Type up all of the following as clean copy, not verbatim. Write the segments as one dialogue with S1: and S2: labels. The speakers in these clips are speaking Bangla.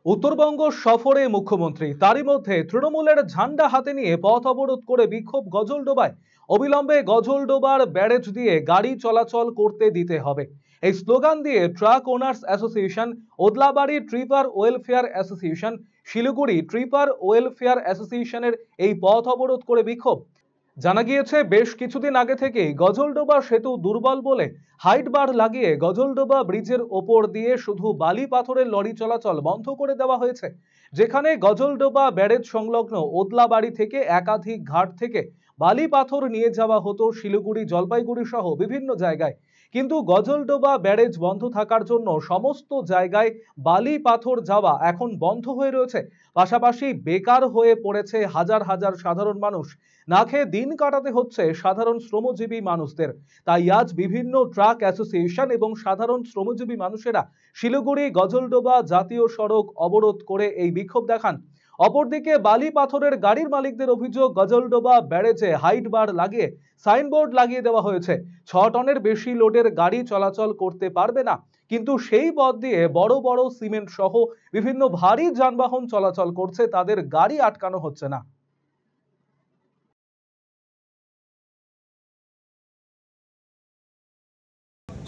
S1: উত্তরবঙ্গ সফরে মুখ্যমন্ত্রী, তারই মধ্যে তৃণমূলের ঝান্ডা হাতে নিয়ে পথ অবরোধ করে বিক্ষোভ গজলডোবায়। অবিলম্বে গজলডোবার ব্যারেজ দিয়ে গাড়ি চলাচল করতে দিতে হবে, এই স্লোগান দিয়ে truck owners association, Odlabari tipper welfare association, Siliguri tipper welfare অ্যাসোসিয়েশনের এই পথ অবরোধ করে বিক্ষোভ। জানা গিয়েছে, বেশ কিছুদিন আগে থেকেই গজলডোবা সেতু দুর্বল বলে হাইট বার লাগিয়ে গজলডোবা ব্রিজের ওপর দিয়ে শুধু বালি পাথরের লরি চলাচল বন্ধ করে দেওয়া হয়েছে। যেখানে গজলডোবা ব্যারেজ সংলগ্ন ওদলাবাড়ি থেকে একাধিক ঘাট থেকে বালি পাথর নিয়ে যাওয়া হতো শিলিগুড়ি, জলপাইগুড়ি সহ বিভিন্ন জায়গায়। কিন্তু গজলডোবা ব্যারেজ বন্ধ থাকার জন্য সমস্ত জায়গায় বালি পাথর যাওয়া এখন বন্ধ হয়ে রয়েছে। পাশাপাশি বেকার হয়ে পড়েছে হাজার হাজার সাধারণ মানুষ, না খেয়ে দিন কাটাতে হচ্ছে সাধারণ শ্রমজীবী মানুষদের। তাই আজ বিভিন্ন ট্রাক অ্যাসোসিয়েশন এবং সাধারণ শ্রমজীবী মানুষেরা শিলিগুড়ি গজলডোবা জাতীয় সড়ক অবরোধ করে এই বিক্ষোভ দেখান। অপরদিকে বালি পাথরের গাড়ির মালিকদের অভিযোগ, গজলডোবা ব্যারেজে হাইট বার লাগিয়ে সাইনবোর্ড লাগিয়ে দেওয়া হয়েছে, 6 টনের বেশি লোডের গাড়ি চলাচল করতে পারবে না। কিন্তু সেই পথ দিয়ে বড় বড় সিমেন্ট সহ বিভিন্ন ভারী যানবাহন চলাচল করছে, তাদের গাড়ি আটকানো হচ্ছে না।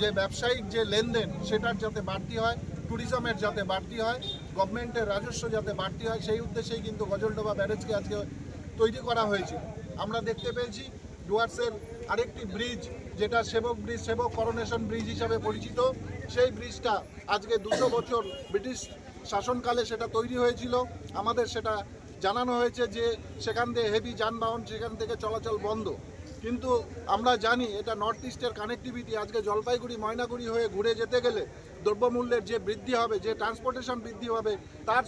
S2: যে ব্যবসায়িক যে লেনদেন সেটার যাতে বাড়তি হয়, ট্যুরিজমের যাতে বাড়তি হয়, গভর্নমেন্টের রাজস্ব যাতে বাড়তি হয়, সেই উদ্দেশ্যেই কিন্তু গজলডোবা ব্যারেজকে আজকে তৈরি করা হয়েছে। আমরা দেখতে পেয়েছি ডুয়ার্সের আরেকটি ব্রিজ, যেটা সেবক ব্রিজ, সেবক করোনেশন ব্রিজ হিসাবে পরিচিত, সেই ব্রিজটা আজকে 200 বছর ব্রিটিশ শাসনকালে সেটা তৈরি হয়েছিল। আমাদের সেটা জানানো হয়েছে যে সেখান দিয়ে হেভি যানবাহন সেখান থেকে চলাচল বন্ধ। কিন্তু আমরা জানি এটা নর্থ ইস্টের কানেক্টিভিটি। আজকে জলপাইগুড়ি, ময়নাগুড়ি হয়ে ঘুরে যেতে গেলে দ্রব্যমূল্যের যে বৃদ্ধি হবে, যে ট্রান্সপোর্টেশন বৃদ্ধি হবে, তার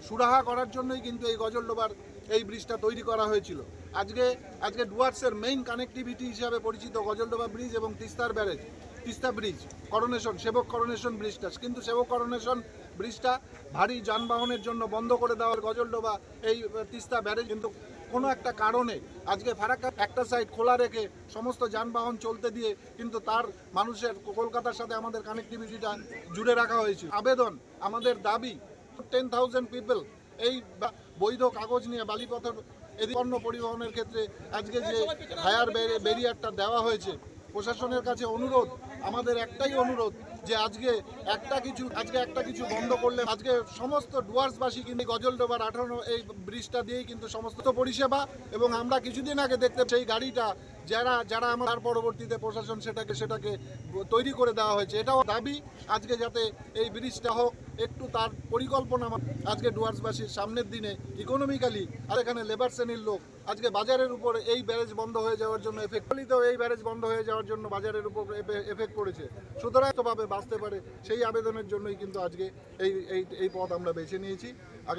S2: সুরাহা করার জন্যই কিন্তু এই গজলডোবার এই ব্রিজটা তৈরি করা হয়েছিল। আজকে ডুয়ার্সের মেইন কানেক্টিভিটি হিসাবে পরিচিত গজলডোবা ব্রিজ এবং তিস্তার ব্যারেজ, তিস্তা ব্রিজ, করোনেশন, সেবক করোনেশন ব্রিজটা, কিন্তু সেবক করোনেশন ব্রিজটা ভারী যানবাহনের জন্য বন্ধ করে দেওয়ার গজলডোবা এই তিস্তা ব্যারেজ কিন্তু কোনো একটা কারণে আজকে ফারাক্কা একটা সাইড খোলা রেখে সমস্ত যানবাহন চলতে দিয়ে কিন্তু তার মানুষের কলকাতার সাথে আমাদের কানেক্টিভিটিটা জুড়ে রাখা হয়েছিল। আবেদন, আমাদের দাবি, 10,000 পিপল এই বৈধ কাগজ নিয়ে বালিপথর পণ্য পরিবহনের ক্ষেত্রে আজকে যে হায়ার ব্যারিয়ারটা দেওয়া হয়েছে, প্রশাসনের কাছে অনুরোধ, আমাদের একটাই অনুরোধ যে আজকে একটা কিছু বন্ধ করলে আজকে সমস্ত ডুয়ার্সবাসী কিন্তু গজলডোবার 18 এই ব্রিজটা দিয়েই কিন্তু সমস্ত পরিষেবা। এবং আমরা কিছুদিন আগে দেখতে সেই গাড়িটা যারা আমার পরবর্তীতে প্রশাসন সেটাকে তৈরি করে দেওয়া হয়েছে। এটাও দাবি আজকে যাতে এই ব্রিজটা হোক, একটু তার পরিকল্পনা আজকে ডুয়ার্সবাসীর সামনের দিনে ইকোনমিক্যালি। আর এখানে লেবার শ্রেণীর লোক আজকে বাজারের উপর এই ব্যারেজ বন্ধ হয়ে যাওয়ার জন্য এই ব্যারেজ বন্ধ হয়ে যাওয়ার জন্য বাজারের উপর এফেক্ট পড়েছে, সুতরাং ভাবে বাঁচতে পারে সেই আবেদনের জন্যই কিন্তু আজকে এই পথ আমরা বেছে নিয়েছি। আগামী